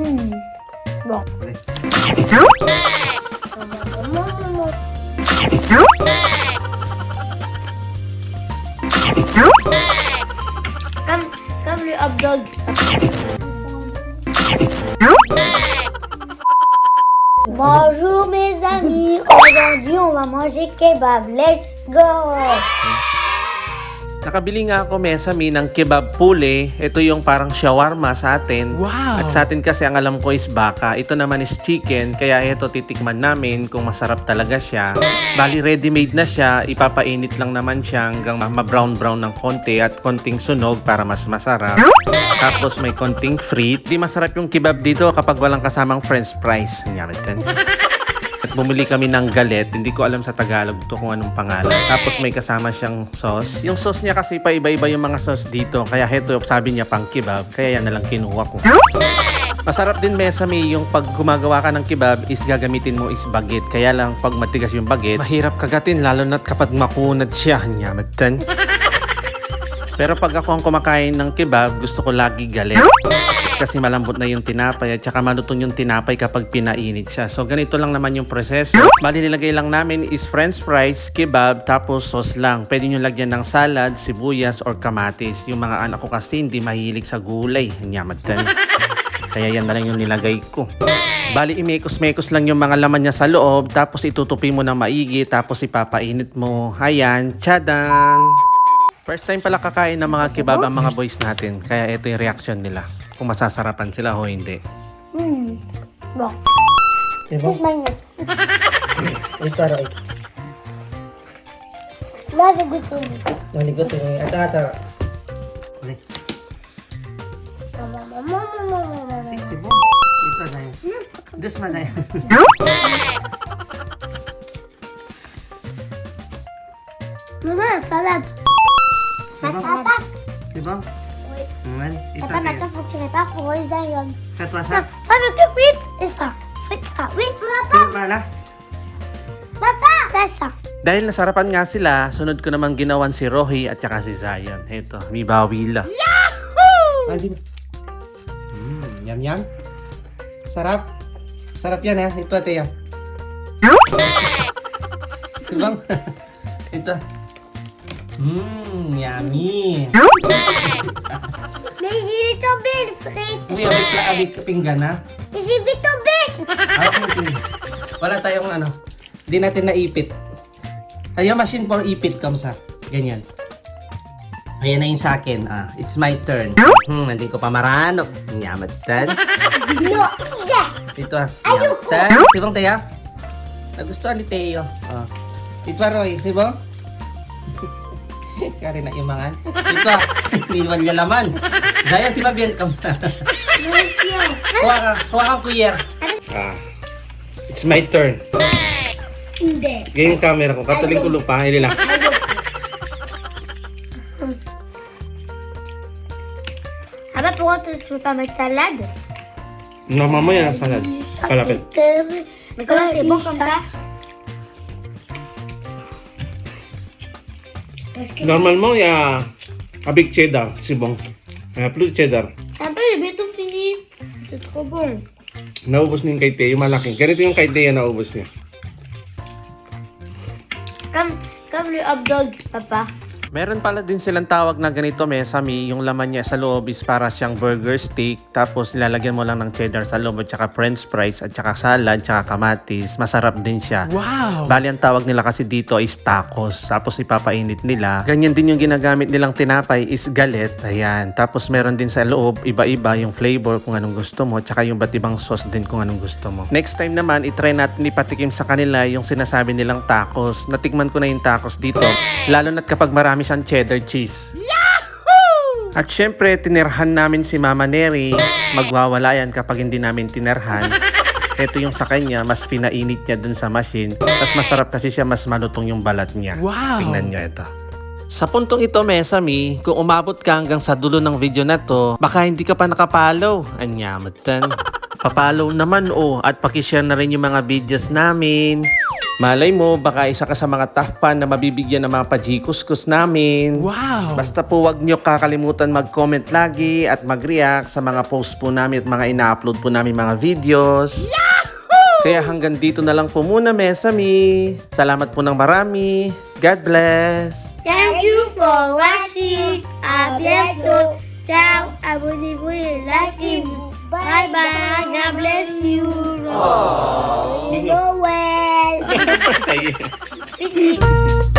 Bak. Comme le hot dog. Bonjour mes amis, aujourd'hui on va manger kebab, let's go! Nakabili nga ako mesami ng kebab pule. Ito yung parang shawarma sa atin. Wow! At sa atin kasi ang alam ko is baka. Ito naman is chicken. Kaya ito titikman namin kung masarap talaga siya. Bali ready-made na siya. Ipapainit lang naman siya hanggang ma-brown-brown ng konti at konting sunog para mas masarap. Tapos may konting frit. Di masarap yung kebab dito kapag walang kasamang french fries. Nyaritan. At bumili kami ng galet. Hindi ko alam sa Tagalog to kung anong pangalan. Tapos may kasama siyang sauce. Yung sauce niya kasi paiba-iba yung mga sauce dito. Kaya heto, sabi niya pang kebab. Kaya yan na lang kinuha ko. Masarap din mesami yung pag gumagawa ka ng kebab is gagamitin mo is baget. Kaya lang pag matigas yung baget, mahirap kagatin lalo na't kapag makunat siya. Nyamatan. Pero pag ako ang kumakain ng kebab, gusto ko lagi galet. Kasi malambot na yung tinapay at saka malutong yung tinapay kapag pinainit siya. So ganito lang naman yung proseso. Bali nilagay lang namin is french fries, kebab, tapos sauce lang. Pwede nyo lagyan ng salad, sibuyas, or kamatis. Yung mga anak ko kasi hindi mahilig sa gulay. Nyamatan. Kaya yan na lang yung nilagay ko. Bali imekos-mekos lang yung mga laman niya sa loob. Tapos itutupi mo ng maigi. Tapos ipapainit mo. Ayan, tsadang! First time pala kakain ng mga kebab ang mga boys natin. Kaya ito yung reaction nila. Kung masasarapan sila o hindi. Bak. Diba? Kus mainit. Ito rin. Lagi gusto mo. Manigot yung ata. Sibo. Ito na yun. Diyos man na yun. Mama, salade. Papa. Diba? Man, ito Papa, na yun. faut que tu répares pour les avions. Katwa Non, sa? pas le que frites, c'est ça. Frites, ça. Oui, papa. Mala. Papa. C'est ça. Dahil nasarapan nga sila, sunod ko naman ginawan si Rohy at saka si Zion. Ito, may bawila. Yum yum. Sarap. Sarap yan ha. Ito ate yan. Ibang. Ito. Yummy. Mais il est tombé, le frite. Uy, abik pinggan ha. J'ai vu tomber. Wala tayong ano. Hindi natin naipit. Kaya machine for ipit kamsa. Ganyan. Ayan na yung sa akin. It's my turn. Hindi ko pa marano. Nyamatan. Non, regarde. Ito Nyamatan. Sibong Teo? Nagustuhan ni Teo. Ito Roy. Sibong? Kari na imangan. Ito Niwan niya laman. Gaya si Mabien kamsa. Kuha kang kuyer. It's my turn. Hindi. Ganyan yung camera ko. Katuling ko lupa. Hindi lang. Ah bah pourquoi tu veux pas mettre salade? No, mamaya na salad. Palapit. Mais comment c'est bon comme ça? Normal mo, a big cheddar, sibong. Plus cheddar. Papa, j'ai bientôt fini. C'est trop bon. Naubos niya yung kay Teo, yung malaki. Ganito yung kay Teo naubos niya. Comme le hot dog, papa. Meron pala din silang tawag na ganito mesami, yung laman niya sa loob is para siyang burger steak, tapos nilalagyan mo lang ng cheddar sa loob at saka french fries at saka salad, tsaka kamatis. Masarap din siya. Wow! Bali ang tawag nila kasi dito is tacos, tapos ipapainit nila. Ganyan din yung ginagamit nilang tinapay is galet. Ayan. Tapos meron din sa loob, iba-iba yung flavor kung anong gusto mo, tsaka yung ba't ibang sauce din kung anong gusto mo. Next time naman, itry natin ipatikim sa kanila yung sinasabi nilang tacos. Natikman ko na yung tacos dito, lalo na't kapag marami siyang cheddar cheese. Yahoo! At syempre, tinirhan namin si Mama Neri. Magwawala yan kapag hindi namin tinirhan. Ito yung sa kanya, mas pinainit niya dun sa machine. Tapos masarap kasi siya, mas malutong yung balat niya. Wow! Tingnan nyo ito. Sa puntong ito, Mesami, kung umabot ka hanggang sa dulo ng video na to, baka hindi ka pa nakapollow. Anyamatan. Papollow naman at pakishare na rin yung mga videos namin. Malay mo, baka isa ka sa mga tahpan na mabibigyan ng mga pajikuskus namin. Wow! Basta po wag nyo kakalimutan mag-comment lagi at mag-react sa mga posts po namin at mga ina-upload po namin mga videos. Kaya hanggang dito na lang po muna, Mesami. Salamat po ng marami. God bless! Thank you for watching. A bientôt. Ciao. Abonnez-vous et likez-vous. Bye bye. God bless you. Noel. Finish.